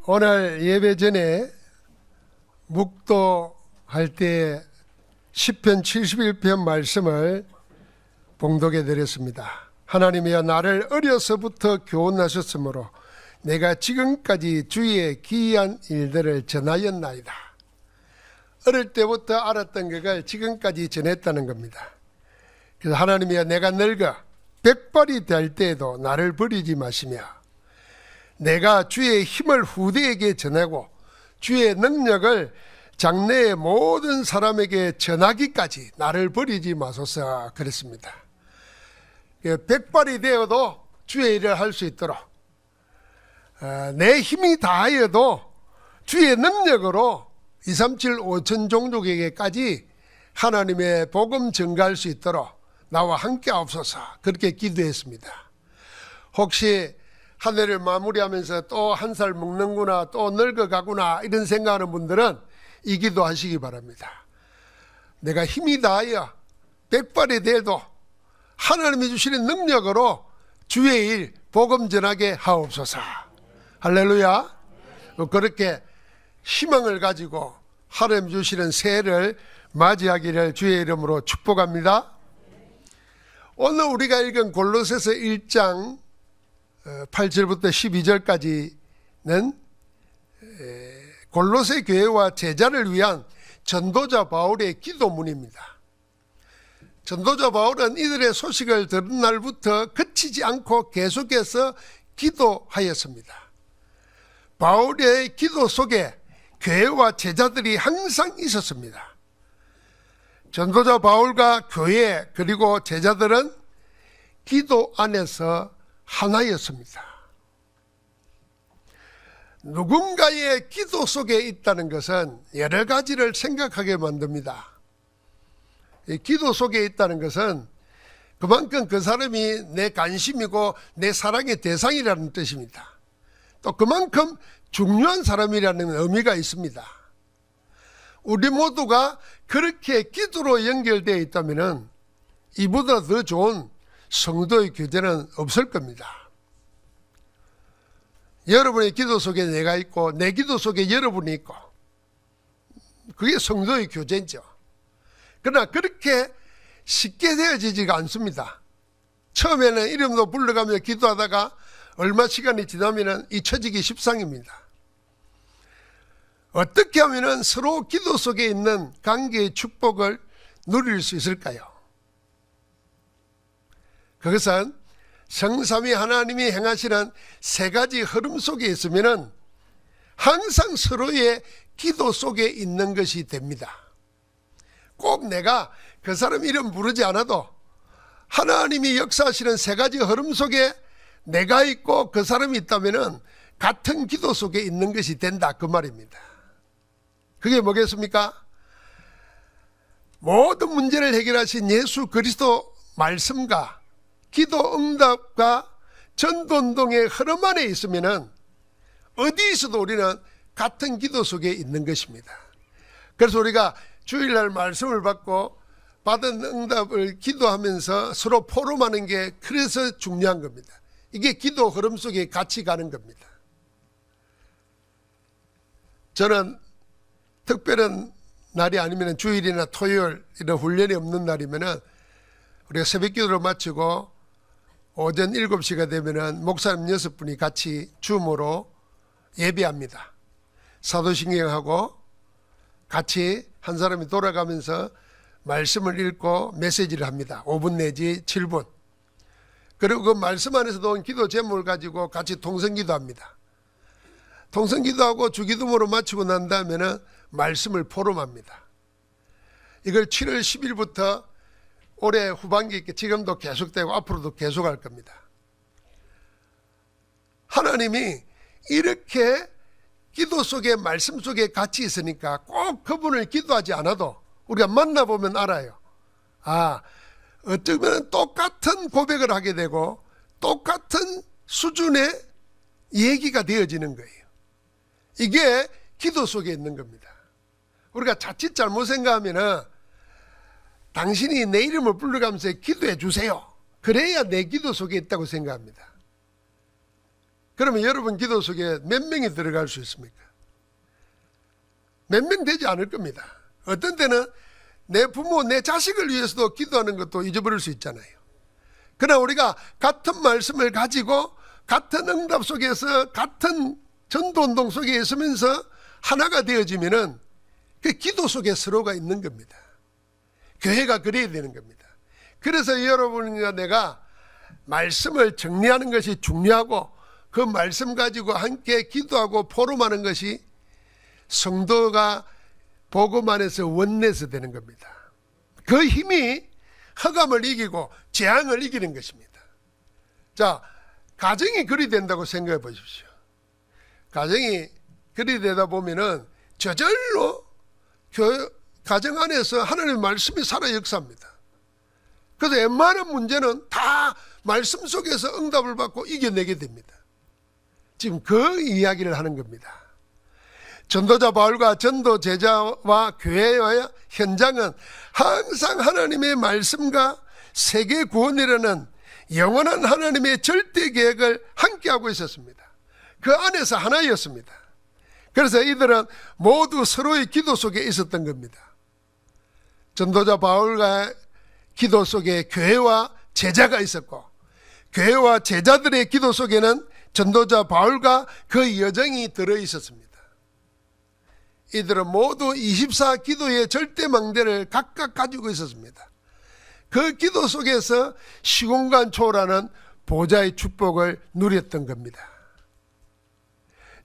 오늘 예배 전에 묵도할 때 시편 71편 말씀을 봉독해 드렸습니다. 하나님이여 나를 어려서부터 교훈하셨으므로 내가 지금까지 주의 기이한 일들을 전하였나이다. 어릴 때부터 알았던 것을 지금까지 전했다는 겁니다. 그래서 하나님이여 내가 늙어 백발이 될 때에도 나를 버리지 마시며 내가 주의 힘을 후대에게 전하고 주의 능력을 장래의 모든 사람에게 전하기까지 나를 버리지 마소서 그랬습니다. 백발이 되어도 주의 일을 할 수 있도록 내 힘이 다하여도 주의 능력으로 237 5천 종족에게까지 하나님의 복음 전가할 수 있도록 나와 함께 하옵소서 그렇게 기도했습니다. 혹시 한 해를 마무리하면서 또 한 살 먹는구나 또 늙어가구나 이런 생각하는 분들은 이 기도 하시기 바랍니다. 내가 힘이 다하여 백발이 돼도 하나님이 주시는 능력으로 주의 일 복음 전하게 하옵소서. 할렐루야. 그렇게 희망을 가지고 하나님 주시는 새해를 맞이하기를 주의 이름으로 축복합니다. 오늘 우리가 읽은 골로새서 1장 8절부터 12절까지는 골로새 교회와 제자를 위한 전도자 바울의 기도문입니다. 전도자 바울은 이들의 소식을 들은 날부터 그치지 않고 계속해서 기도하였습니다. 바울의 기도 속에 교회와 제자들이 항상 있었습니다. 전도자 바울과 교회 그리고 제자들은 기도 안에서 하나였습니다. 누군가의 기도 속에 있다는 것은 여러 가지를 생각하게 만듭니다. 이 기도 속에 있다는 것은 그만큼 그 사람이 내 관심이고 내 사랑의 대상이라는 뜻입니다. 또 그만큼 중요한 사람이라는 의미가 있습니다. 우리 모두가 그렇게 기도로 연결되어 있다면 이보다 더 좋은 성도의 교제는 없을 겁니다. 여러분의 기도 속에 내가 있고 내 기도 속에 여러분이 있고 그게 성도의 교제죠. 그러나 그렇게 쉽게 되어지지가 않습니다. 처음에는 이름도 불러가며 기도하다가 얼마 시간이 지나면 잊혀지기 십상입니다. 어떻게 하면 서로 기도 속에 있는 관계의 축복을 누릴 수 있을까요? 그것은 성삼위 하나님이 행하시는 세 가지 흐름 속에 있으면 항상 서로의 기도 속에 있는 것이 됩니다. 꼭 내가 그 사람 이름 부르지 않아도 하나님이 역사하시는 세 가지 흐름 속에 내가 있고 그 사람이 있다면 같은 기도 속에 있는 것이 된다 그 말입니다. 그게 뭐겠습니까? 모든 문제를 해결하신 예수 그리스도 말씀과 기도 응답과 전도운동의 흐름 안에 있으면 어디 있어도 우리는 같은 기도 속에 있는 것입니다. 그래서 우리가 주일날 말씀을 받고 받은 응답을 기도하면서 서로 포럼하는 게 그래서 중요한 겁니다. 이게 기도 흐름 속에 같이 가는 겁니다. 저는 특별한 날이 아니면 주일이나 토요일 이런 훈련이 없는 날이면 우리가 새벽 기도를 마치고 오전 7시가 되면 목사님 6분이 같이 줌으로 예배합니다. 사도신경하고 같이 한 사람이 돌아가면서 말씀을 읽고 메시지를 합니다. 5분 내지 7분. 그리고 그 말씀 안에서도 온 기도 제목을 가지고 같이 통성기도합니다. 통성기도하고 주기도문으로 마치고 난 다음에는 말씀을 포럼합니다. 이걸 7월 10일부터 올해 후반기 지금도 계속되고 앞으로도 계속할 겁니다. 하나님이 이렇게 기도 속에 말씀 속에 같이 있으니까 꼭 그분을 기도하지 않아도 우리가 만나보면 알아요. 어쩌면 똑같은 고백을 하게 되고 똑같은 수준의 얘기가 되어지는 거예요. 이게 기도 속에 있는 겁니다. 우리가 자칫 잘못 생각하면 당신이 내 이름을 불러가면서 기도해 주세요. 그래야 내 기도 속에 있다고 생각합니다. 그러면 여러분 기도 속에 몇 명이 들어갈 수 있습니까? 몇 명 되지 않을 겁니다. 어떤 때는 내 부모, 내 자식을 위해서도 기도하는 것도 잊어버릴 수 있잖아요. 그러나 우리가 같은 말씀을 가지고 같은 응답 속에서 같은 전도운동 속에 있으면서 하나가 되어지면은 그 기도 속에 서로가 있는 겁니다. 교회가 그래야 되는 겁니다. 그래서 여러분과 내가 말씀을 정리하는 것이 중요하고 그 말씀 가지고 함께 기도하고 포럼하는 것이 성도가 복음 안에서 원내서 되는 겁니다. 그 힘이 흑암을 이기고 재앙을 이기는 것입니다. 자, 가정이 그리 된다고 생각해 보십시오. 가정이 그리 되다 보면은 저절로 가정 안에서 하나님의 말씀이 살아 역사합니다. 그래서 웬만한 문제는 다 말씀 속에서 응답을 받고 이겨내게 됩니다. 지금 그 이야기를 하는 겁니다. 전도자 바울과 전도 제자와 교회와 현장은 항상 하나님의 말씀과 세계 구원이라는 영원한 하나님의 절대 계획을 함께하고 있었습니다. 그 안에서 하나였습니다. 그래서 이들은 모두 서로의 기도 속에 있었던 겁니다. 전도자 바울과 기도 속에 교회와 제자가 있었고, 교회와 제자들의 기도 속에는 전도자 바울과 그 여정이 들어 있었습니다. 이들은 모두 24 기도의 절대망대를 각각 가지고 있었습니다. 그 기도 속에서 시공간 초월하는 보좌의 축복을 누렸던 겁니다.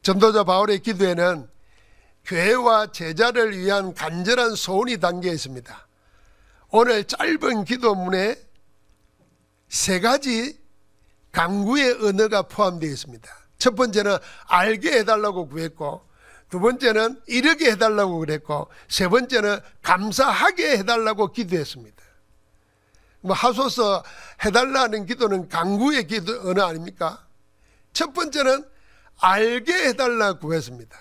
전도자 바울의 기도에는 교회와 제자를 위한 간절한 소원이 담겨 있습니다. 오늘 짧은 기도문에 3가지 간구의 언어가 포함되어 있습니다. 첫 번째는 알게 해달라고 구했고, 두 번째는 이르게 해달라고 그랬고, 세 번째는 감사하게 해달라고 기도했습니다. 하소서 해달라는 기도는 간구의 기도 언어 아닙니까? 첫 번째는 알게 해달라고 구했습니다.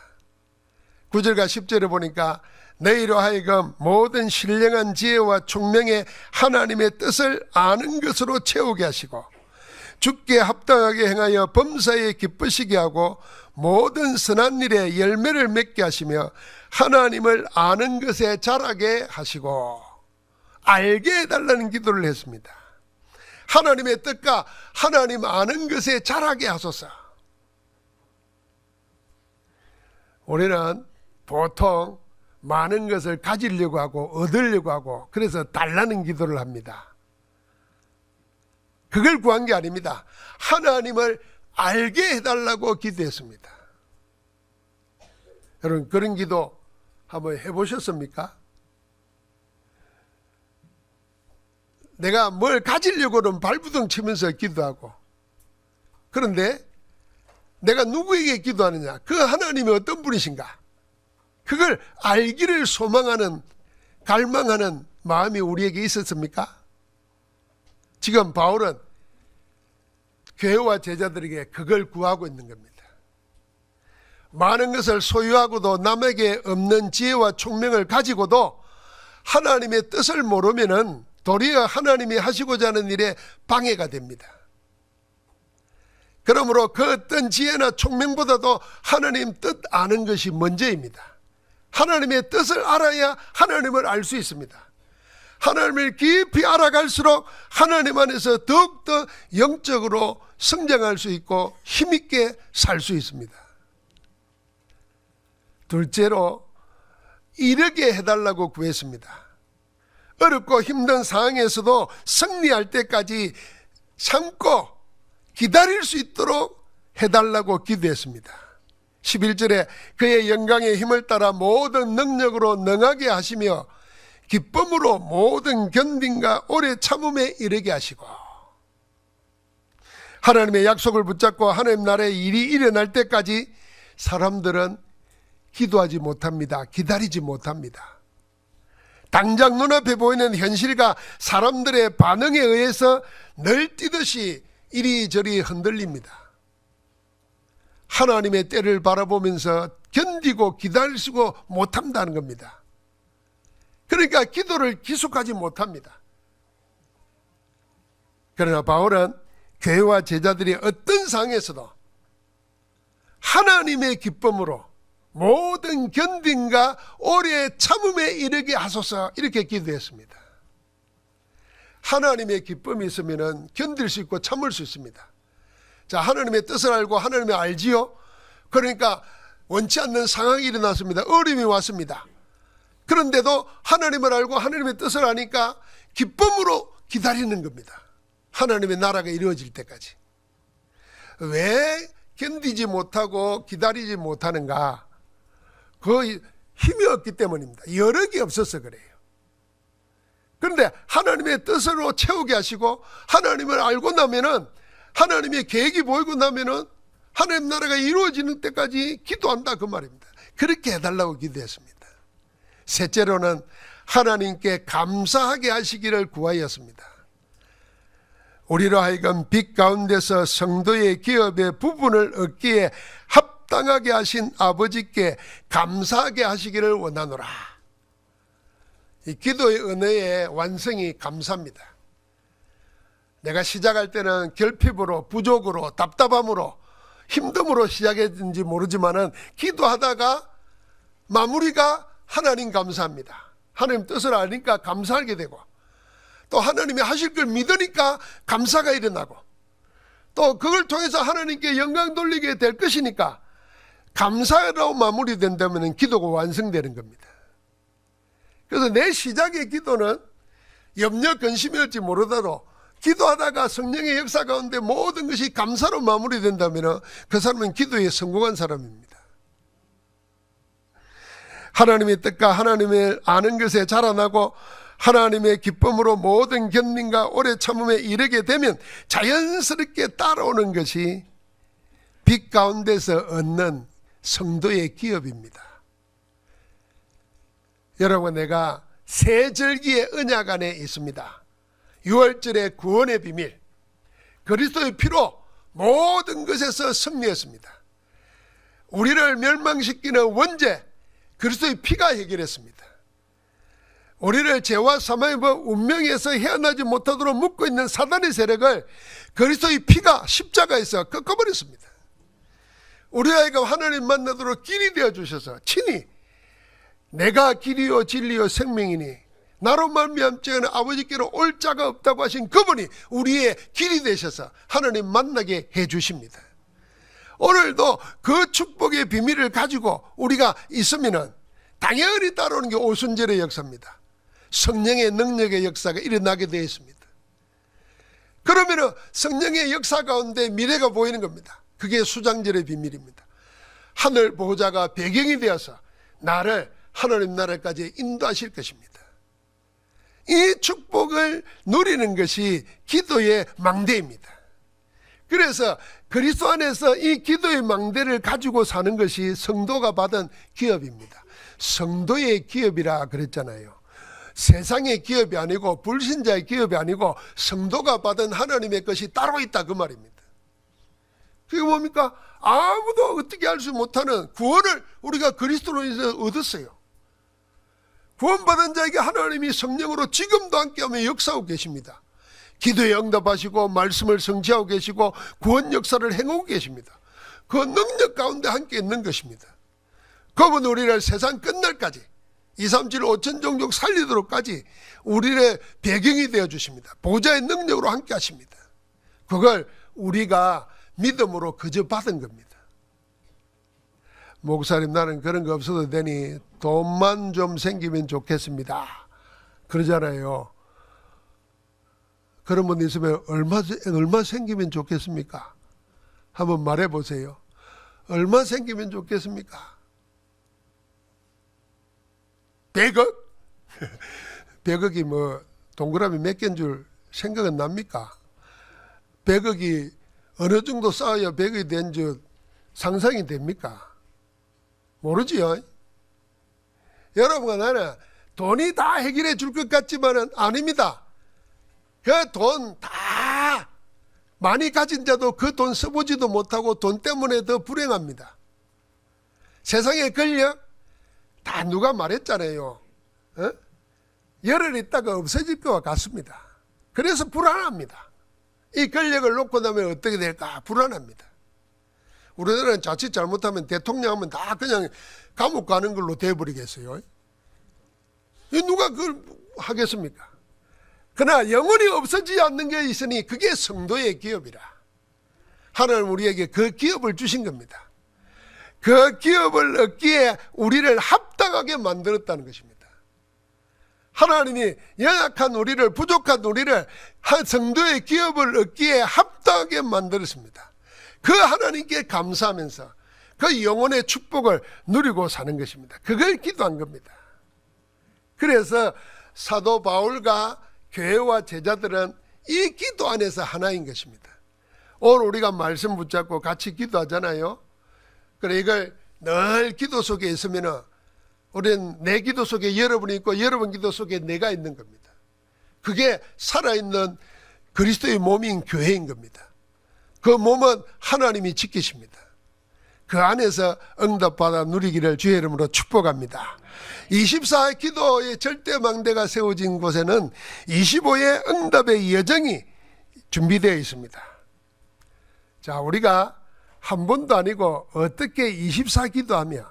9절과 10절에 보니까 너희로 하여금 모든 신령한 지혜와 총명의 하나님의 뜻을 아는 것으로 채우게 하시고 주께 합당하게 행하여 범사에 기쁘시게 하고 모든 선한 일에 열매를 맺게 하시며 하나님을 아는 것에 자라게 하시고, 알게 해달라는 기도를 했습니다. 하나님의 뜻과 하나님 아는 것에 자라게 하소서. 우리는 보통 많은 것을 가지려고 하고 얻으려고 하고 그래서 달라는 기도를 합니다. 그걸 구한 게 아닙니다. 하나님을 알게 해달라고 기도했습니다. 여러분, 그런 기도 한번 해보셨습니까? 내가 뭘 가지려고는 발부둥 치면서 기도하고, 그런데 내가 누구에게 기도하느냐? 그 하나님이 어떤 분이신가? 그걸 알기를 소망하는, 갈망하는 마음이 우리에게 있었습니까? 지금 바울은 교회와 제자들에게 그걸 구하고 있는 겁니다. 많은 것을 소유하고도 남에게 없는 지혜와 총명을 가지고도 하나님의 뜻을 모르면은 도리어 하나님이 하시고자 하는 일에 방해가 됩니다. 그러므로 그 어떤 지혜나 총명보다도 하나님 뜻 아는 것이 먼저입니다. 하나님의 뜻을 알아야 하나님을 알 수 있습니다. 하나님을 깊이 알아갈수록 하나님 안에서 더욱더 영적으로 성장할 수 있고 힘있게 살 수 있습니다. 둘째로 이르게 해달라고 구했습니다. 어렵고 힘든 상황에서도 승리할 때까지 참고 기다릴 수 있도록 해달라고 기도했습니다. 11절에 그의 영광의 힘을 따라 모든 능력으로 능하게 하시며 기쁨으로 모든 견딘과 오래 참음에 이르게 하시고, 하나님의 약속을 붙잡고 하나님 나라의 일이 일어날 때까지 사람들은 기도하지 못합니다. 기다리지 못합니다. 당장 눈앞에 보이는 현실과 사람들의 반응에 의해서 널뛰듯이 이리저리 흔들립니다. 하나님의 때를 바라보면서 견디고 기다리고 못한다는 겁니다. 그러니까 기도를 지속하지 못합니다. 그러나 바울은 교회와 제자들이 어떤 상황에서도 하나님의 기쁨으로 모든 견딘과 오래 참음에 이르게 하소서, 이렇게 기도했습니다. 하나님의 기쁨이 있으면 견딜 수 있고 참을 수 있습니다. 자, 하나님의 뜻을 알고 하나님을 알지요. 그러니까 원치 않는 상황이 일어났습니다. 어려움이 왔습니다. 그런데도 하나님을 알고 하나님의 뜻을 아니까 기쁨으로 기다리는 겁니다. 하나님의 나라가 이루어질 때까지. 왜 견디지 못하고 기다리지 못하는가? 그 힘이 없기 때문입니다. 여력이 없어서 그래요. 그런데 하나님의 뜻으로 채우게 하시고 하나님을 알고 나면은, 하나님의 계획이 보이고 나면은 하나님 나라가 이루어지는 때까지 기도한다, 그 말입니다. 그렇게 해달라고 기도했습니다. 셋째로는 하나님께 감사하게 하시기를 구하였습니다. 우리로 하여금 빛 가운데서 성도의 기업의 부분을 얻기에 합당하게 하신 아버지께 감사하게 하시기를 원하노라. 이 기도의 언어의 완성이 감사입니다. 내가 시작할 때는 결핍으로, 부족으로, 답답함으로, 힘듦으로 시작했는지 모르지만은 기도하다가 마무리가 하나님 감사합니다. 하나님 뜻을 아니까 감사하게 되고, 또 하나님이 하실 걸 믿으니까 감사가 일어나고, 또 그걸 통해서 하나님께 영광 돌리게 될 것이니까 감사로 마무리된다면 기도가 완성되는 겁니다. 그래서 내 시작의 기도는 염려 근심일지 모르더라도 기도하다가 성령의 역사 가운데 모든 것이 감사로 마무리된다면 그 사람은 기도에 성공한 사람입니다. 하나님의 뜻과 하나님을 아는 것에 자라나고 하나님의 기쁨으로 모든 견림과 오래 참음에 이르게 되면 자연스럽게 따라오는 것이 빛 가운데서 얻는 성도의 기업입니다. 여러분, 내가 새 절기의 언약 안에 있습니다. 6월절의 구원의 비밀, 그리스도의 피로 모든 것에서 승리했습니다. 우리를 멸망시키는 원죄, 그리스도의 피가 해결했습니다. 우리를 죄와 사망의 법 운명에서 헤어나지 못하도록 묶고 있는 사단의 세력을 그리스도의 피가 십자가에서 꺾어버렸습니다. 우리 아이가 하나님 만나도록 길이 되어주셔서 친히 내가 길이요 진리요 생명이니 나로 말미암지 아버지께로 올 자가 없다고 하신 그분이 우리의 길이 되셔서 하나님 만나게 해주십니다. 오늘도 그 축복의 비밀을 가지고 우리가 있으면 당연히 따라오는 게 오순절의 역사입니다. 성령의 능력의 역사가 일어나게 되어 있습니다. 그러면 성령의 역사 가운데 미래가 보이는 겁니다. 그게 수장절의 비밀입니다. 하늘 보호자가 배경이 되어서 나를 하나님 나라까지 인도하실 것입니다. 이 축복을 누리는 것이 기도의 망대입니다. 그래서 그리스도 안에서 이 기도의 망대를 가지고 사는 것이 성도가 받은 기업입니다. 성도의 기업이라 그랬잖아요. 세상의 기업이 아니고 불신자의 기업이 아니고 성도가 받은 하나님의 것이 따로 있다, 그 말입니다. 그게 뭡니까? 아무도 어떻게 할 수 못하는 구원을 우리가 그리스도로 인해서 얻었어요. 구원받은 자에게 하나님이 성령으로 지금도 함께하며 역사하고 계십니다. 기도에 응답하시고 말씀을 성취하고 계시고 구원 역사를 행하고 계십니다. 그 능력 가운데 함께 있는 것입니다. 그분 우리를 세상 끝날까지 2, 3, 7, 5천 종족 살리도록까지 우리의 배경이 되어주십니다. 보좌의 능력으로 함께 하십니다. 그걸 우리가 믿음으로 그저 받은 겁니다. 목사님, 나는 그런 거 없어도 되니 돈만 좀 생기면 좋겠습니다, 그러잖아요. 그런 분 있으면 얼마 생기면 좋겠습니까? 한번 말해 보세요. 얼마 생기면 좋겠습니까? 100억? 100억이 뭐 동그라미 몇 개인 줄 생각은 납니까? 100억이 어느 정도 쌓아야 100억이 된 줄 상상이 됩니까? 모르지요. 여러분과 나는 돈이 다 해결해 줄 것 같지만은 아닙니다. 그 돈 다 많이 가진 자도 그 돈 써보지도 못하고 돈 때문에 더 불행합니다. 세상의 권력 다 누가 말했잖아요. 열흘 있다가 없어질 것과 같습니다. 그래서 불안합니다. 이 권력을 놓고 나면 어떻게 될까 불안합니다. 우리나라는 자칫 잘못하면 대통령 하면 다 그냥 감옥 가는 걸로 돼버리겠어요. 누가 그걸 하겠습니까? 그러나 영원히 없어지지 않는 게 있으니 그게 성도의 기업이라. 하나님 우리에게 그 기업을 주신 겁니다. 그 기업을 얻기에 우리를 합당하게 만들었다는 것입니다. 하나님이 연약한 우리를, 부족한 우리를 한 성도의 기업을 얻기에 합당하게 만들었습니다. 그 하나님께 감사하면서 그 영혼의 축복을 누리고 사는 것입니다. 그걸 기도한 겁니다. 그래서 사도 바울과 교회와 제자들은 이 기도 안에서 하나인 것입니다. 오늘 우리가 말씀 붙잡고 같이 기도하잖아요. 그래 이걸 늘 기도 속에 있으면 우리는 내 기도 속에 여러분이 있고 여러분 기도 속에 내가 있는 겁니다. 그게 살아있는 그리스도의 몸인 교회인 겁니다. 그 몸은 하나님이 지키십니다. 그 안에서 응답받아 누리기를 주의 이름으로 축복합니다. 24의 기도의 절대망대가 세워진 곳에는 25의 응답의 여정이 준비되어 있습니다. 자, 우리가 한 번도 아니고 어떻게 24 기도하며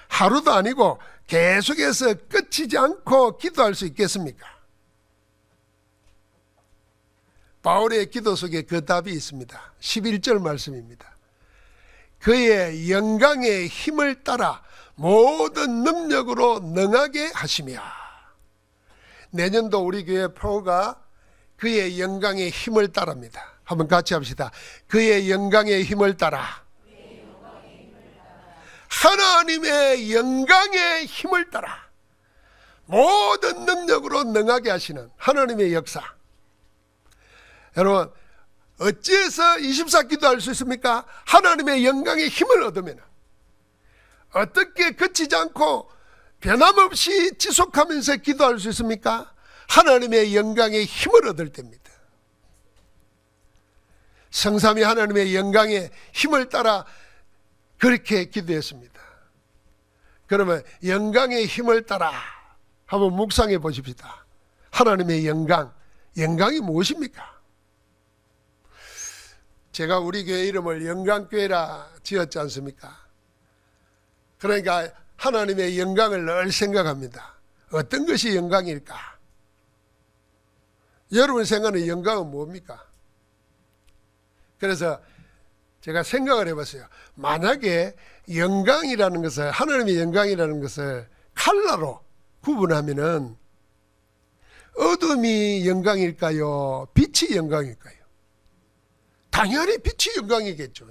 하루도 아니고 계속해서 끝이지 않고 기도할 수 있겠습니까? 바울의 기도 속에 그 답이 있습니다. 11절 말씀입니다. 그의 영광의 힘을 따라 모든 능력으로 능하게 하시며. 내년도 우리 교회 프로가 그의 영광의 힘을 따라입니다. 한번 같이 합시다. 그의 영광의 힘을 따라. 하나님의 영광의 힘을 따라 모든 능력으로 능하게 하시는 하나님의 역사. 여러분, 어찌해서 24 기도할 수 있습니까? 하나님의 영광의 힘을 얻으면. 어떻게 그치지 않고 변함없이 지속하면서 기도할 수 있습니까? 하나님의 영광의 힘을 얻을 때입니다. 성삼위 하나님의 영광의 힘을 따라 그렇게 기도했습니다. 그러면 영광의 힘을 따라 한번 묵상해 보십시다. 하나님의 영광, 영광이 무엇입니까? 제가 우리 교회 이름을 영광교회라 지었지 않습니까? 그러니까 하나님의 영광을 늘 생각합니다. 어떤 것이 영광일까? 여러분 생각하는 영광은 뭡니까? 그래서 제가 생각을 해봤어요. 만약에 영광이라는 것을, 하나님의 영광이라는 것을 칼라로 구분하면은 어둠이 영광일까요? 빛이 영광일까요? 당연히 빛이 영광이겠죠.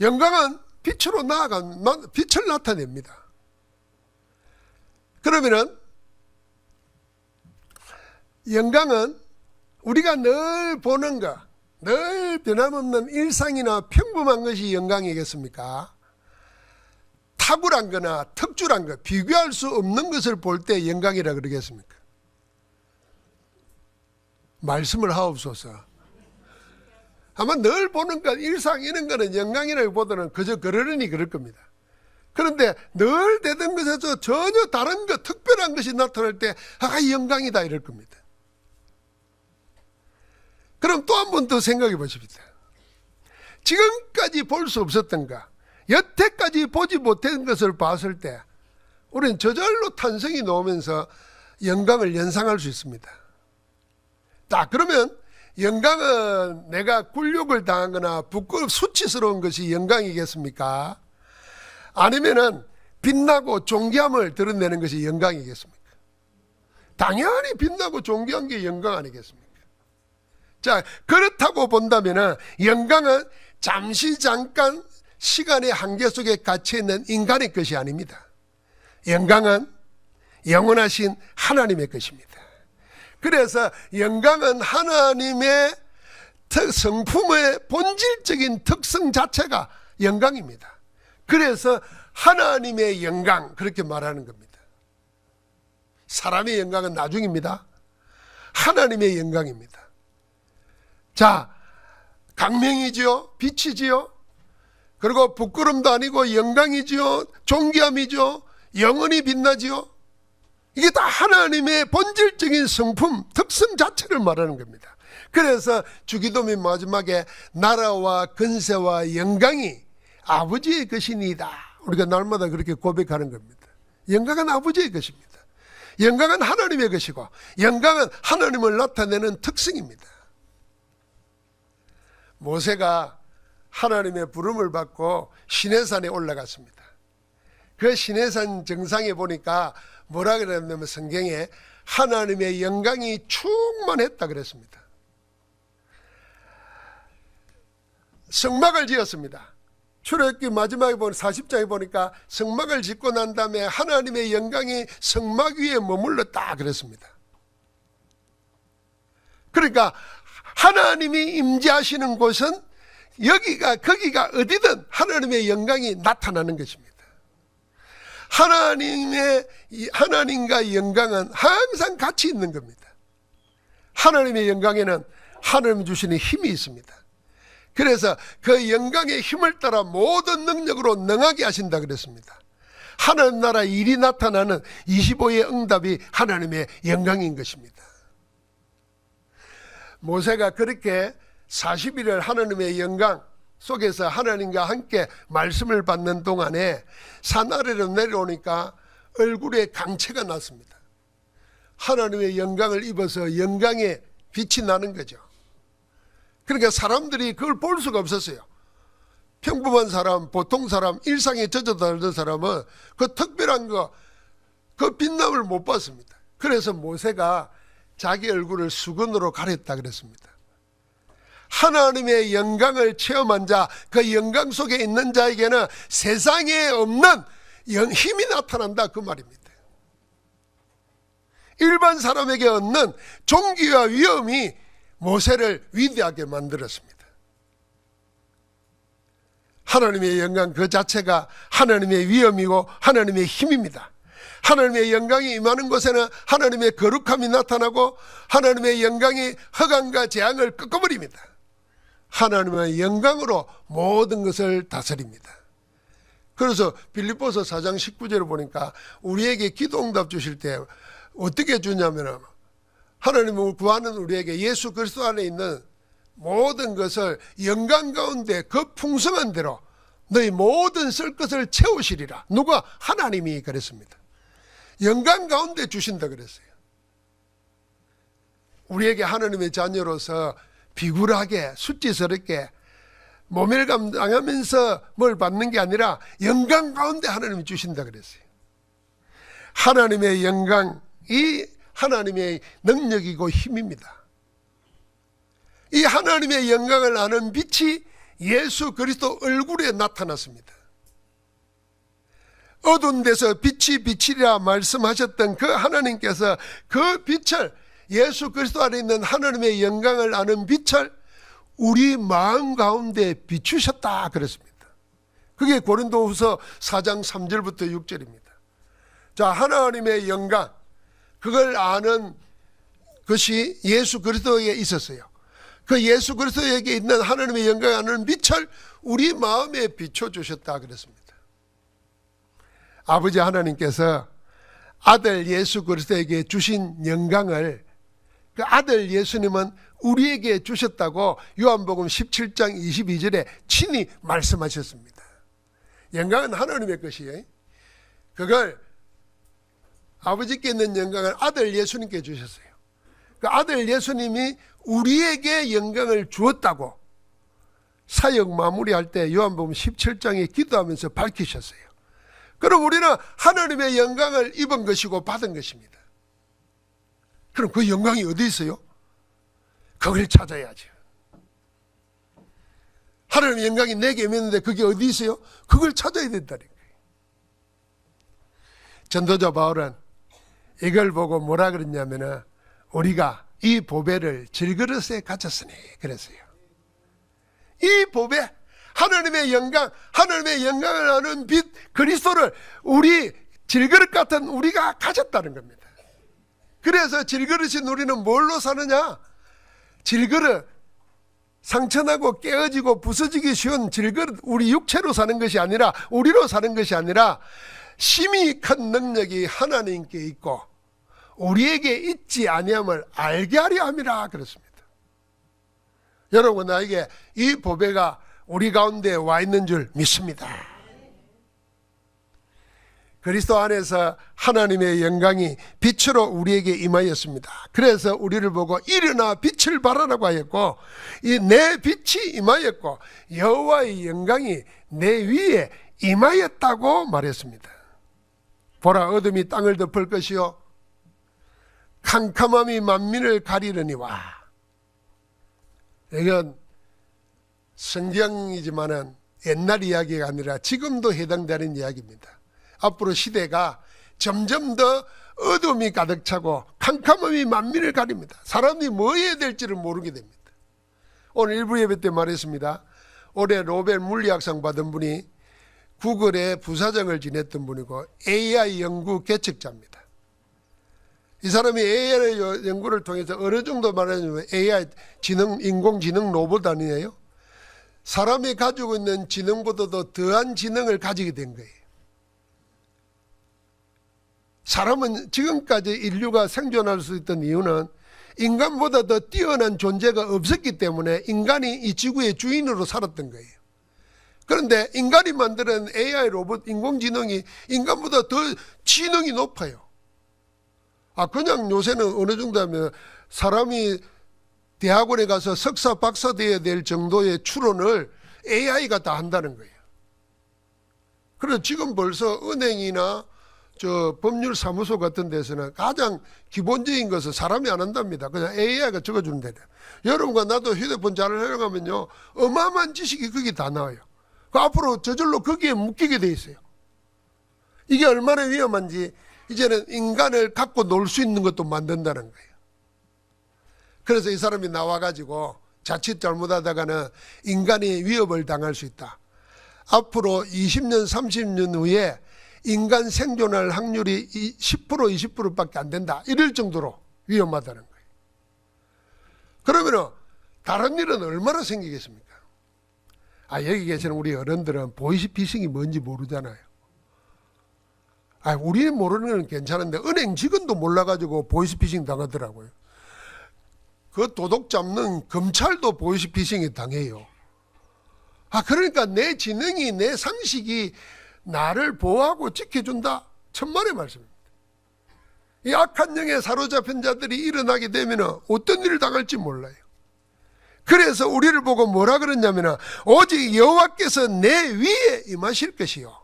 영광은 빛으로 빛을 나타냅니다. 그러면은 영광은 우리가 늘 보는 것, 늘 변함없는 일상이나 평범한 것이 영광이겠습니까? 탁월한 거나 특출한 것, 비교할 수 없는 것을 볼 때 영광이라 그러겠습니까? 말씀을 하옵소서. 아마 늘 보는 것, 일상 이런 거는 영광이라기보다는 그저 그러려니 그럴 겁니다. 그런데 늘 되던 것에서 전혀 다른 것, 특별한 것이 나타날 때 이 영광이다 이럴 겁니다. 그럼 또 한 번 더 생각해 보십시다. 지금까지 볼 수 없었던 것, 여태까지 보지 못한 것을 봤을 때 우리는 저절로 탄성이 나오면서 영광을 연상할 수 있습니다. 자, 그러면 영광은 내가 굴욕을 당하거나 부끄럽고 수치스러운 것이 영광이겠습니까? 아니면은 빛나고 존귀함을 드러내는 것이 영광이겠습니까? 당연히 빛나고 존귀한 게 영광 아니겠습니까? 자, 그렇다고 본다면은 영광은 잠깐 시간의 한계 속에 갇혀있는 인간의 것이 아닙니다. 영광은 영원하신 하나님의 것입니다. 그래서 영광은 하나님의 성품의 본질적인 특성 자체가 영광입니다. 그래서 하나님의 영광 그렇게 말하는 겁니다. 사람의 영광은 나중입니다. 하나님의 영광입니다. 자, 강명이지요, 빛이지요, 그리고 부끄럼도 아니고 영광이지요, 존귀함이죠, 영원히 빛나지요. 이게 다 하나님의 본질적인 성품, 특성 자체를 말하는 겁니다. 그래서 주기도문 마지막에 나라와 근세와 영광이 아버지의 것이니이다. 우리가 날마다 그렇게 고백하는 겁니다. 영광은 아버지의 것입니다. 영광은 하나님의 것이고 영광은 하나님을 나타내는 특성입니다. 모세가 하나님의 부름을 받고 시내산에 올라갔습니다. 그 시내산 정상에 보니까 뭐라 그랬냐면 성경에 하나님의 영광이 충만했다 그랬습니다. 성막을 지었습니다. 출애굽기 마지막에 보면 40장에 보니까 성막을 짓고 난 다음에 하나님의 영광이 성막 위에 머물렀다 그랬습니다. 그러니까 하나님이 임재하시는 곳은 거기가 어디든 하나님의 영광이 나타나는 것입니다. 하나님과 영광은 항상 같이 있는 겁니다. 하나님의 영광에는 하나님 주시는 힘이 있습니다. 그래서 그 영광의 힘을 따라 모든 능력으로 능하게 하신다 그랬습니다. 하나님 나라 일이 나타나는 25의 응답이 하나님의 영광인 것입니다. 모세가 그렇게 40일을 하나님의 영광 속에서 하나님과 함께 말씀을 받는 동안에 산 아래로 내려오니까 얼굴에 강체가 났습니다. 하나님의 영광을 입어서 영광의 빛이 나는 거죠. 그러니까 사람들이 그걸 볼 수가 없었어요. 평범한 사람, 보통 사람, 일상에 젖어 살던 사람은 그 특별한 그 빛남을 못 봤습니다. 그래서 모세가 자기 얼굴을 수건으로 가렸다 그랬습니다. 하나님의 영광을 체험한 자, 그 영광 속에 있는 자에게는 세상에 없는 힘이 나타난다 그 말입니다. 일반 사람에게 없는 존귀와 위엄이 모세를 위대하게 만들었습니다. 하나님의 영광 그 자체가 하나님의 위엄이고 하나님의 힘입니다. 하나님의 영광이 임하는 곳에는 하나님의 거룩함이 나타나고 하나님의 영광이 허강과 재앙을 꺾어버립니다. 하나님의 영광으로 모든 것을 다스립니다. 그래서 빌립보서 4장 19절을 보니까 우리에게 기도응답 주실 때 어떻게 주냐면 하나님을 구하는 우리에게 예수 그리스도 안에 있는 모든 것을 영광 가운데 그 풍성한 대로 너희 모든 쓸 것을 채우시리라. 누가? 하나님이 그랬습니다. 영광 가운데 주신다 그랬어요. 우리에게 하나님의 자녀로서 비굴하게 수치스럽게 모멸감 당하면서 뭘 받는 게 아니라 영광 가운데 하나님이 주신다 그랬어요. 하나님의 영광이 하나님의 능력이고 힘입니다. 이 하나님의 영광을 아는 빛이 예수 그리스도 얼굴에 나타났습니다. 어두운 데서 빛이 비치리라 말씀하셨던 그 하나님께서 그 빛을 예수 그리스도 안에 있는 하나님의 영광을 아는 빛을 우리 마음 가운데 비추셨다 그랬습니다. 그게 고린도후서 4장 3절부터 6절입니다. 자, 하나님의 영광 그걸 아는 것이 예수 그리스도에게 있었어요. 그 예수 그리스도에게 있는 하나님의 영광을 아는 빛을 우리 마음에 비춰주셨다 그랬습니다. 아버지 하나님께서 아들 예수 그리스도에게 주신 영광을 그 아들 예수님은 우리에게 주셨다고 요한복음 17장 22절에 친히 말씀하셨습니다. 영광은 하나님의 것이에요. 그걸 아버지께 있는 영광을 아들 예수님께 주셨어요. 그 아들 예수님이 우리에게 영광을 주었다고 사역 마무리할 때 요한복음 17장에 기도하면서 밝히셨어요. 그럼 우리는 하나님의 영광을 입은 것이고 받은 것입니다. 그럼 그 영광이 어디 있어요? 그걸 찾아야죠. 하나님의 영광이 내게 임했는데 그게 어디 있어요? 그걸 찾아야 된다는 거예요. 전도자 바울은 이걸 보고 뭐라 그랬냐면은 우리가 이 보배를 질그릇에 가졌으니 그랬어요. 이 보배, 하나님의 영광, 하나님의 영광을 아는 빛 그리스도를 우리 질그릇 같은 우리가 가졌다는 겁니다. 그래서 질그릇인 우리는 뭘로 사느냐? 질그릇, 상처나고 깨어지고 부서지기 쉬운 질그릇, 우리 육체로 사는 것이 아니라 우리로 사는 것이 아니라 심히 큰 능력이 하나님께 있고 우리에게 있지 아니함을 알게 하려 함이라 그랬습니다. 여러분, 나에게 이 보배가 우리 가운데 와 있는 줄 믿습니다. 그리스도 안에서 하나님의 영광이 빛으로 우리에게 임하였습니다. 그래서 우리를 보고 일어나 빛을 발하라고 하였고, 이 내 빛이 임하였고 여호와의 영광이 내 위에 임하였다고 말했습니다. 보라, 어둠이 땅을 덮을 것이요 캄캄함이 만민을 가리려니와. 이건 성경이지만은 옛날 이야기가 아니라 지금도 해당되는 이야기입니다. 앞으로 시대가 점점 더 어둠이 가득 차고 캄캄함이 만민을 가립니다. 사람이 뭐 해야 될지를 모르게 됩니다. 오늘 일부 예배 때 말했습니다. 올해 노벨 물리학상 받은 분이 구글의 부사장을 지냈던 분이고 AI 연구 개척자입니다. 이 사람이 AI 연구를 통해서 어느 정도 말하냐면 AI 인공지능 로봇 아니에요? 사람이 가지고 있는 지능보다도 더한 지능을 가지게 된 거예요. 사람은 지금까지 인류가 생존할 수 있던 이유는 인간보다 더 뛰어난 존재가 없었기 때문에 인간이 이 지구의 주인으로 살았던 거예요. 그런데 인간이 만드는 AI 로봇 인공지능이 인간보다 더 지능이 높아요. 그냥 요새는 어느 정도 하면 사람이 대학원에 가서 석사 박사 되어야 될 정도의 추론을 AI가 다 한다는 거예요. 그래서 지금 벌써 은행이나 법률사무소 같은 데서는 가장 기본적인 것은 사람이 안 한답니다. 그냥 AI가 적어주는 데다. 여러분과 나도 휴대폰 잘 활용하면요 어마어마한 지식이 거기 다 나와요. 앞으로 저절로 거기에 묶이게 돼 있어요. 이게 얼마나 위험한지 이제는 인간을 갖고 놀 수 있는 것도 만든다는 거예요. 그래서 이 사람이 나와가지고 자칫 잘못하다가는 인간이 위협을 당할 수 있다. 앞으로 20년 30년 후에 인간 생존할 확률이 10% 20%밖에 안 된다. 이럴 정도로 위험하다는 거예요. 그러면 다른 일은 얼마나 생기겠습니까? 여기 계시는 우리 어른들은 보이스피싱이 뭔지 모르잖아요. 우리는 모르는 건 괜찮은데 은행 직원도 몰라가지고 보이스피싱 당하더라고요. 그 도둑 잡는 검찰도 보이스피싱이 당해요. 그러니까 내 지능이 내 상식이 나를 보호하고 지켜준다. 천만의 말씀입니다. 이 악한 영에 사로잡힌 자들이 일어나게 되면 어떤 일을 당할지 몰라요. 그래서 우리를 보고 뭐라 그러냐면 오직 여호와께서 내 위에 임하실 것이요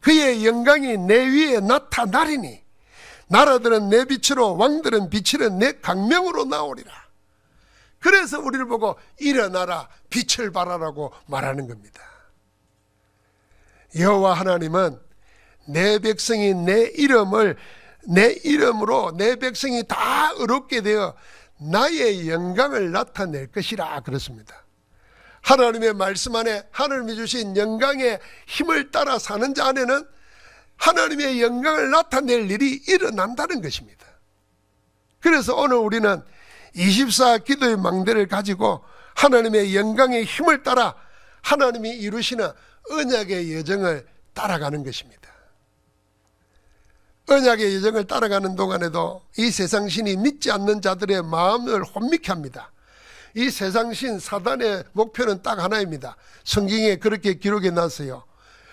그의 영광이 내 위에 나타나리니 나라들은 내 빛으로 왕들은 빛으로 내 강명으로 나오리라. 그래서 우리를 보고 일어나라 빛을 발하라고 말하는 겁니다. 여호와 하나님은 내 백성이 내 이름으로 내 백성이 다 의롭게 되어 나의 영광을 나타낼 것이라 그렇습니다. 하나님의 말씀 안에 하나님이 주신 영광의 힘을 따라 사는 자 안에는 하나님의 영광을 나타낼 일이 일어난다는 것입니다. 그래서 오늘 우리는 24 기도의 망대를 가지고 하나님의 영광의 힘을 따라 하나님이 이루시는 언약의 여정을 따라가는 것입니다. 언약의 여정을 따라가는 동안에도 이 세상신이 믿지 않는 자들의 마음을 혼미케 합니다. 이 세상신 사단의 목표는 딱 하나입니다. 성경에 그렇게 기록해 놨어요.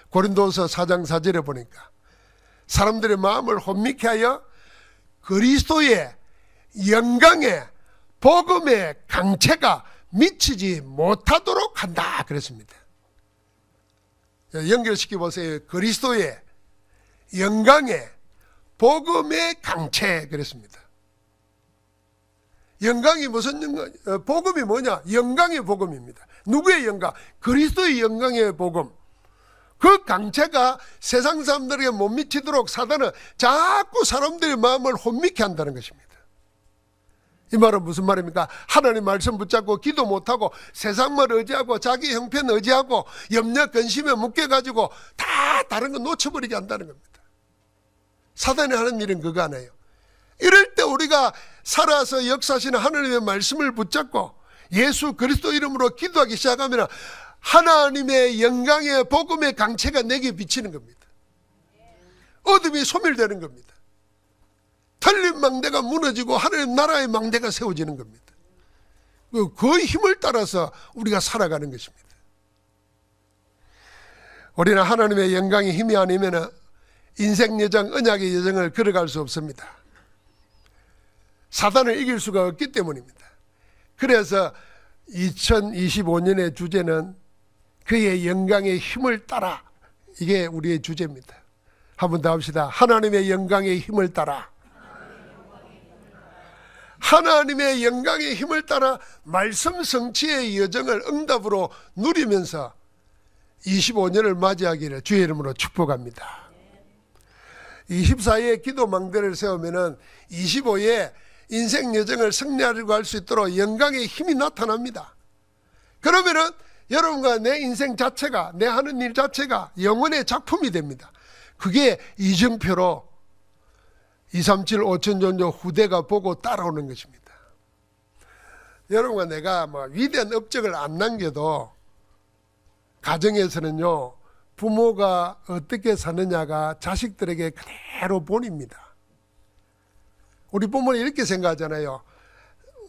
고린도서 4장 4절에 보니까 사람들의 마음을 혼미케 하여 그리스도의 영광의 복음의 강체가 미치지 못하도록 한다 그랬습니다. 연결시켜 보세요. 그리스도의 영광의 복음의 강체 그랬습니다. 영광이 무슨 영광? 복음이 뭐냐? 영광의 복음입니다. 누구의 영광? 그리스도의 영광의 복음. 그 강체가 세상 사람들에게 못 미치도록 사단은 자꾸 사람들의 마음을 혼미케 한다는 것입니다. 이 말은 무슨 말입니까? 하나님 말씀 붙잡고 기도 못하고 세상만 의지하고 자기 형편 의지하고 염려 근심에 묶여가지고 다 다른 거 놓쳐버리게 한다는 겁니다. 사단이 하는 일은 그거 아니에요. 이럴 때 우리가 살아서 역사하시는 하나님의 말씀을 붙잡고 예수 그리스도 이름으로 기도하기 시작하면 하나님의 영광의 복음의 강체가 내게 비치는 겁니다. 어둠이 소멸되는 겁니다. 틀린 망대가 무너지고 하나님 나라의 망대가 세워지는 겁니다. 그 힘을 따라서 우리가 살아가는 것입니다. 우리는 하나님의 영광의 힘이 아니면 인생 여정, 언약의 여정을 걸어갈 수 없습니다. 사단을 이길 수가 없기 때문입니다. 그래서 2025년의 주제는 그의 영광의 힘을 따라, 이게 우리의 주제입니다. 한번 더 합시다. 하나님의 영광의 힘을 따라. 하나님의 영광의 힘을 따라 말씀 성취의 여정을 응답으로 누리면서 25년을 맞이하기를 주의 이름으로 축복합니다. 24의 기도망대를 세우면은 25의 인생 여정을 승리하려고 할 수 있도록 영광의 힘이 나타납니다. 그러면은 여러분과 내 인생 자체가, 내 하는 일 자체가 영혼의 작품이 됩니다. 그게 이정표로 237 5천존조 후대가 보고 따라오는 것입니다. 여러분과 내가 위대한 업적을 안 남겨도 가정에서는요, 부모가 어떻게 사느냐가 자식들에게 그대로 본입니다. 우리 부모는 이렇게 생각하잖아요.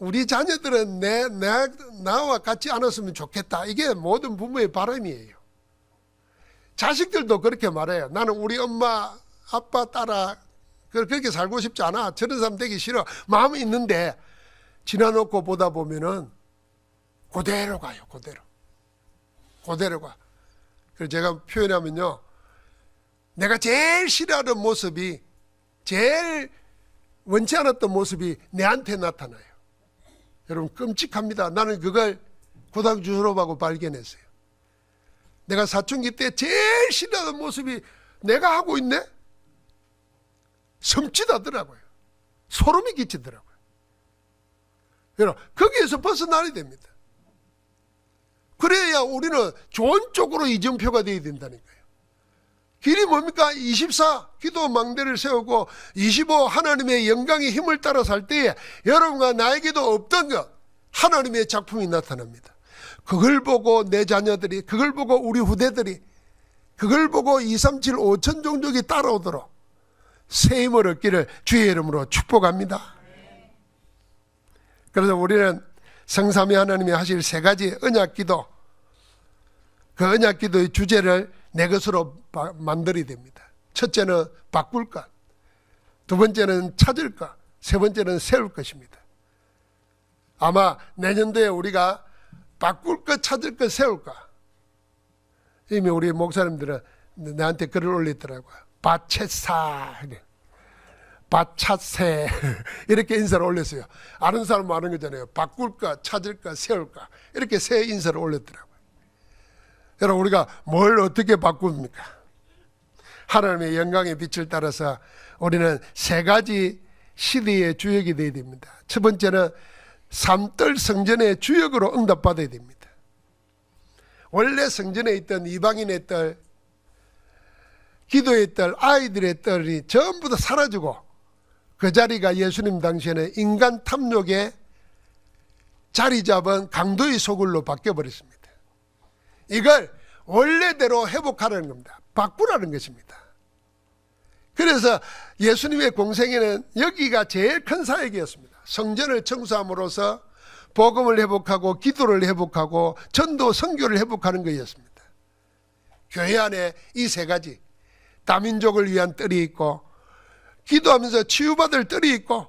우리 자녀들은 나와 같이 않았으면 좋겠다. 이게 모든 부모의 바람이에요. 자식들도 그렇게 말해요. 나는 우리 엄마, 아빠 따라 그렇게 살고 싶지 않아. 저런 사람 되기 싫어. 마음이 있는데 지나놓고 보다 보면은 그대로 가요. 그대로 가. 그래서 제가 표현하면요, 내가 제일 싫어하는 모습이, 제일 원치 않았던 모습이 내한테 나타나요. 여러분 끔찍합니다. 나는 그걸 고등학교 졸업하고 발견했어요. 내가 사춘기 때 제일 싫어하는 모습이 내가 하고 있네? 섬찟하더라고요. 소름이 끼치더라고요. 여러분 거기에서 벗어나야 됩니다. 그래야 우리는 좋은 쪽으로 이정표가 되어야 된다니까요. 길이 뭡니까? 24 기도 망대를 세우고 25 하나님의 영광의 힘을 따라 살 때에 여러분과 나에게도 없던 것, 하나님의 작품이 나타납니다. 그걸 보고 내 자녀들이, 그걸 보고 우리 후대들이, 그걸 보고 237 5천 종족이 따라오도록 새 힘을 얻기를 주의 이름으로 축복합니다. 그래서 우리는 성삼위 하나님이 하실 세 가지 언약기도, 그 언약기도의 주제를 내 것으로 만들어야 됩니다. 첫째는 바꿀 것, 두 번째는 찾을 것, 세 번째는 세울 것입니다. 아마 내년도에 우리가 바꿀 것, 찾을 것, 세울 것, 이미 우리 목사님들은 나한테 글을 올리더라고요. 바체사, 바차세 이렇게 인사를 올렸어요. 아는 사람은 아는 거잖아요. 바꿀 것, 찾을 것, 세울 것, 이렇게 세 인사를 올렸더라고요. 여러분 우리가 뭘 어떻게 바꿉니까? 하나님의 영광의 빛을 따라서 우리는 세 가지 시대의 주역이 되어야 됩니다. 첫 번째는 삼뜰 성전의 주역으로 응답받아야 됩니다. 원래 성전에 있던 이방인의 뜰, 기도의 뜰, 아이들의 뜰이 전부 다 사라지고 그 자리가 예수님 당시에는 인간 탐욕에 자리 잡은 강도의 소굴로 바뀌어버렸습니다. 이걸 원래대로 회복하라는 겁니다. 바꾸라는 것입니다. 그래서 예수님의 공생에는 여기가 제일 큰 사역이었습니다. 성전을 청소함으로써 복음을 회복하고 기도를 회복하고 전도 선교를 회복하는 것이었습니다. 교회 안에 이 세 가지, 다민족을 위한 뜰이 있고 기도하면서 치유받을 뜰이 있고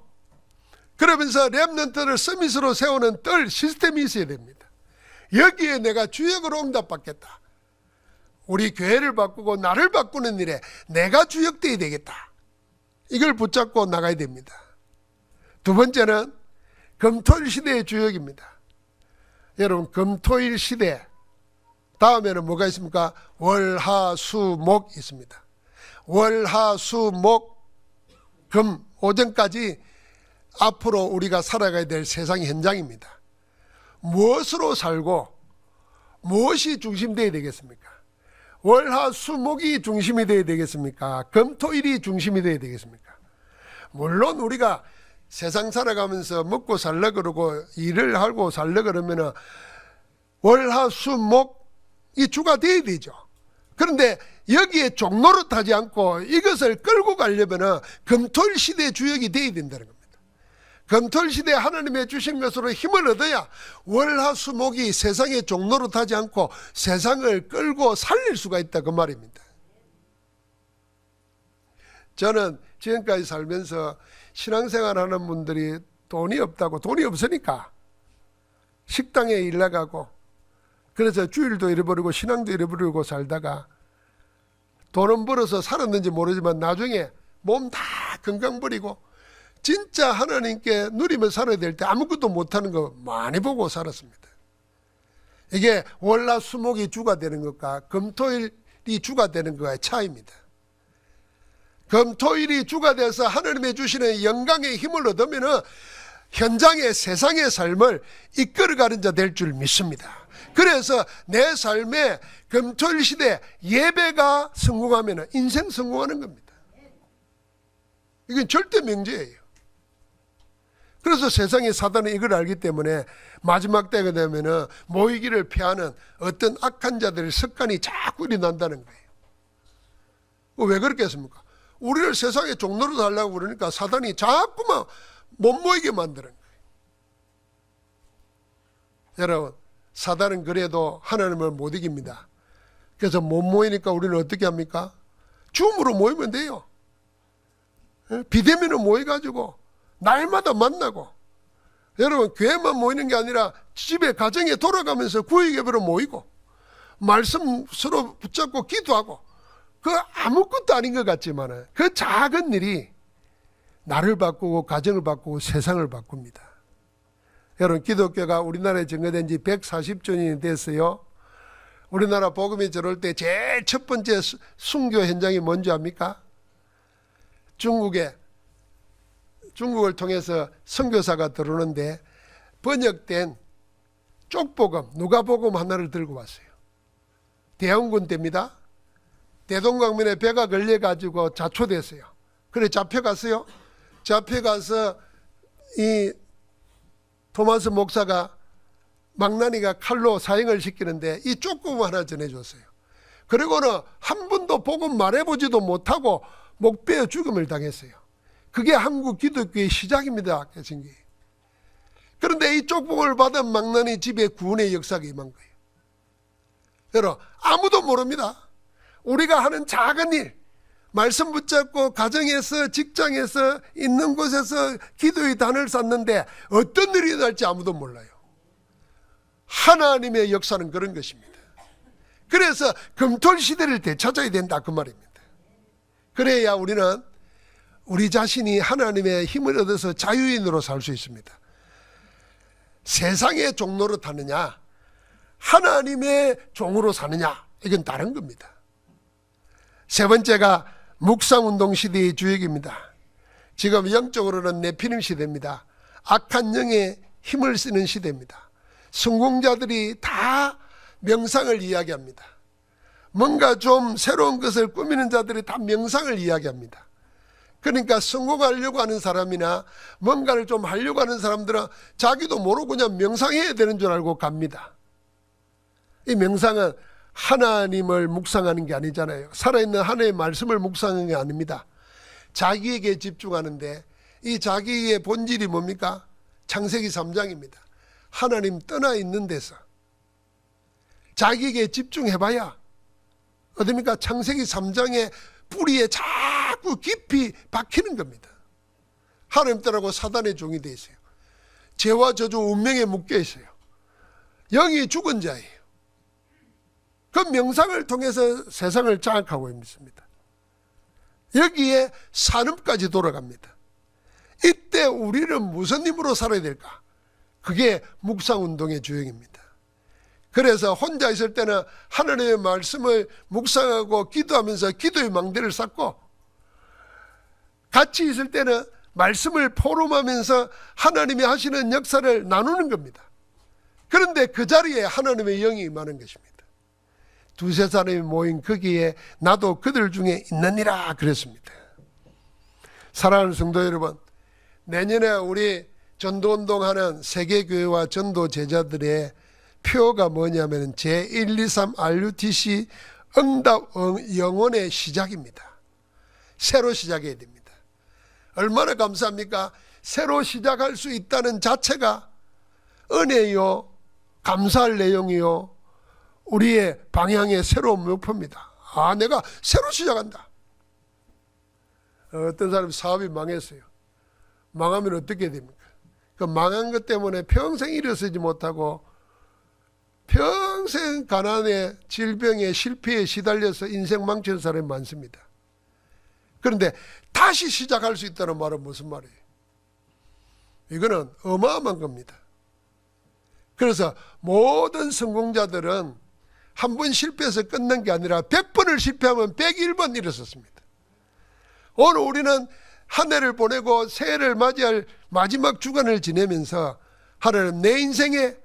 그러면서 렘넌트를 서밋으로 세우는 뜰 시스템이 있어야 됩니다. 여기에 내가 주역으로 응답받겠다. 우리 교회를 바꾸고 나를 바꾸는 일에 내가 주역되어야 되겠다. 이걸 붙잡고 나가야 됩니다. 두 번째는 금토일 시대의 주역입니다. 여러분 금토일 시대 다음에는 뭐가 있습니까? 월, 하, 수, 목 있습니다. 월, 하, 수, 목, 금, 오전까지 앞으로 우리가 살아가야 될 세상 현장입니다. 무엇으로 살고 무엇이 중심되어야 되겠습니까? 월, 하, 수, 목이 중심이 되어야 되겠습니까? 금, 토, 일이 중심이 되어야 되겠습니까? 물론 우리가 세상 살아가면서 먹고 살려 그러고 일을 하고 살려 그러면은 월, 하, 수, 목이 주가 되어야 되죠. 그런데 여기에 종노릇하지 않고 이것을 끌고 가려면은 금, 토, 일 시대의 주역이 되어야 된다는 겁니다. 금토일시대에 하나님의 주신 것으로 힘을 얻어야 월화수목이 세상의 종로로 타지 않고 세상을 끌고 살릴 수가 있다, 그 말입니다. 저는 지금까지 살면서 신앙생활 하는 분들이 돈이 없다고, 돈이 없으니까 식당에 일 나가고, 그래서 주일도 잃어버리고 신앙도 잃어버리고 살다가 돈은 벌어서 살았는지 모르지만 나중에 몸 다 건강 버리고 진짜 하나님께 누리며 살아야 될 때 아무것도 못하는 거 많이 보고 살았습니다. 이게 월화수목이 주가 되는 것과 금토일이 주가 되는 것과의 차이입니다. 금토일이 주가 돼서 하나님의 주시는 영광의 힘을 얻으면 현장의 세상의 삶을 이끌어가는 자 될 줄 믿습니다. 그래서 내 삶에 금토일 시대 예배가 성공하면 인생 성공하는 겁니다. 이건 절대 명제예요. 그래서 세상의 사단은 이걸 알기 때문에 마지막 때가 되면 모이기를 피하는 어떤 악한 자들의 습관이 자꾸 일어난다는 거예요. 왜 그렇겠습니까? 우리를 세상의 종로로 달라고 그러니까 사단이 자꾸만 못 모이게 만드는 거예요. 여러분, 사단은 그래도 하나님을 못 이깁니다. 그래서 못 모이니까 우리는 어떻게 합니까? 줌으로 모이면 돼요. 비대면으로 모여가지고 날마다 만나고, 여러분 교회만 모이는 게 아니라 집에 가정에 돌아가면서 구역예배로 모이고 말씀 서로 붙잡고 기도하고, 그 아무것도 아닌 것 같지만 그 작은 일이 나를 바꾸고 가정을 바꾸고 세상을 바꿉니다. 여러분, 기독교가 우리나라에 증거된 지 140주년이 됐어요. 우리나라 복음이 들어올 때 제일 첫 번째 순교 현장이 뭔지 압니까? 중국을 통해서 선교사가 들어오는데 번역된 쪽복음, 누가복음 하나를 들고 왔어요. 대원군 때입니다. 대동강변에 배가 걸려가지고 자초됐어요. 그래 잡혀갔어요. 잡혀가서 이 토마스 목사가 망나니가 칼로 사형을 시키는데 이 쪽복음 하나 전해줬어요. 그리고는 한 번도 복음 말해보지도 못하고 목베어 죽음을 당했어요. 그게 한국 기독교의 시작입니다. 그런데 이 쪽복음을 받은 망나니 집에 구원의 역사가 임한 거예요. 여러분, 아무도 모릅니다. 우리가 하는 작은 일, 말씀 붙잡고 가정에서 직장에서 있는 곳에서 기도의 단을 쌓는데 어떤 일이 날지 아무도 몰라요. 하나님의 역사는 그런 것입니다. 그래서 금토일 시대를 되찾아야 된다, 그 말입니다. 그래야 우리는 우리 자신이 하나님의 힘을 얻어서 자유인으로 살 수 있습니다. 세상의 종로로 타느냐 하나님의 종으로 사느냐, 이건 다른 겁니다. 세 번째가 묵상운동 시대의 주역입니다. 지금 영적으로는 네피림 시대입니다. 악한 영의 힘을 쓰는 시대입니다. 성공자들이 다 명상을 이야기합니다. 뭔가 좀 새로운 것을 꾸미는 자들이 다 명상을 이야기합니다. 그러니까 성공하려고 하는 사람이나 뭔가를 좀 하려고 하는 사람들은 자기도 모르고 그냥 명상해야 되는 줄 알고 갑니다. 이 명상은 하나님을 묵상하는 게 아니잖아요. 살아있는 하나님의 말씀을 묵상하는 게 아닙니다. 자기에게 집중하는데 이 자기의 본질이 뭡니까? 창세기 3장입니다. 하나님 떠나 있는 데서 자기에게 집중해봐야 어딥니까? 창세기 3장의 뿌리에 자꾸 깊이 박히는 겁니다. 하나님 떠나고 사단의 종이 되어 있어요. 죄와 저주 운명에 묶여 있어요. 영이 죽은 자예요. 그 명상을 통해서 세상을 장악하고 있습니다. 여기에 산업까지 돌아갑니다. 이때 우리는 무슨 힘으로 살아야 될까? 그게 묵상운동의 주역입니다. 그래서 혼자 있을 때는 하나님의 말씀을 묵상하고 기도하면서 기도의 망대를 쌓고, 같이 있을 때는 말씀을 포럼하면서 하나님이 하시는 역사를 나누는 겁니다. 그런데 그 자리에 하나님의 영이 임하는 것입니다. 두세 사람이 모인 거기에 나도 그들 중에 있느니라 그랬습니다. 사랑하는 성도 여러분, 내년에 우리 전도운동하는 세계교회와 전도 제자들의 표가 뭐냐면 제123 RUTC 응답 영혼의 시작입니다. 새로 시작해야 됩니다. 얼마나 감사합니까? 새로 시작할 수 있다는 자체가 은혜요, 감사할 내용이요, 우리의 방향의 새로운 목표입니다. 아, 내가 새로 시작한다. 어떤 사람이 사업이 망했어요. 망하면 어떻게 됩니까? 그 망한 것 때문에 평생 일어서지 못하고 평생 가난에, 질병에, 실패에 시달려서 인생 망치는 사람이 많습니다. 그런데 다시 시작할 수 있다는 말은 무슨 말이에요? 이거는 어마어마한 겁니다. 그래서 모든 성공자들은 한 번 실패해서 끝난 게 아니라 100번을 실패하면 101번 일어섰습니다. 오늘 우리는 한 해를 보내고 새해를 맞이할 마지막 주간을 지내면서 하나님 내 인생에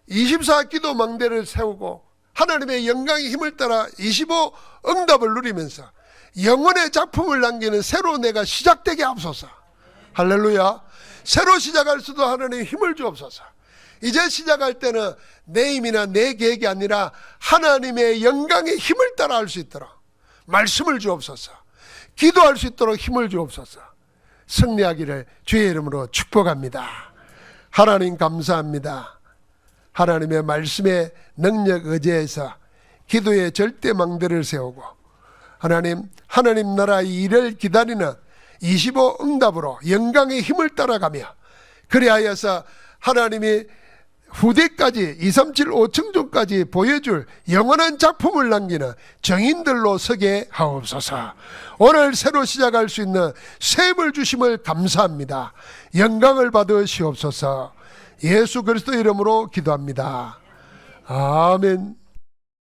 24기도 망대를 세우고 하나님의 영광의 힘을 따라 25 응답을 누리면서 영혼의 작품을 남기는 새로 내가 시작되게 하옵소서. 할렐루야. 새로 시작할 수도 하나님 힘을 주옵소서. 이제 시작할 때는 내 힘이나 내 계획이 아니라 하나님의 영광의 힘을 따라 할 수 있도록 말씀을 주옵소서. 기도할 수 있도록 힘을 주옵소서. 승리하기를 주의 이름으로 축복합니다. 하나님 감사합니다. 하나님의 말씀의 능력 의지해서 기도의 절대 망대를 세우고 하나님 나라의 일을 기다리는 25 응답으로 영광의 힘을 따라가며 그리하여서 하나님이 후대까지 237 5청중까지 보여줄 영원한 작품을 남기는 정인들로 서게 하옵소서. 오늘 새로 시작할 수 있는 셈을 주심을 감사합니다. 영광을 받으시옵소서. 예수 그리스도 이름으로 기도합니다. 아멘.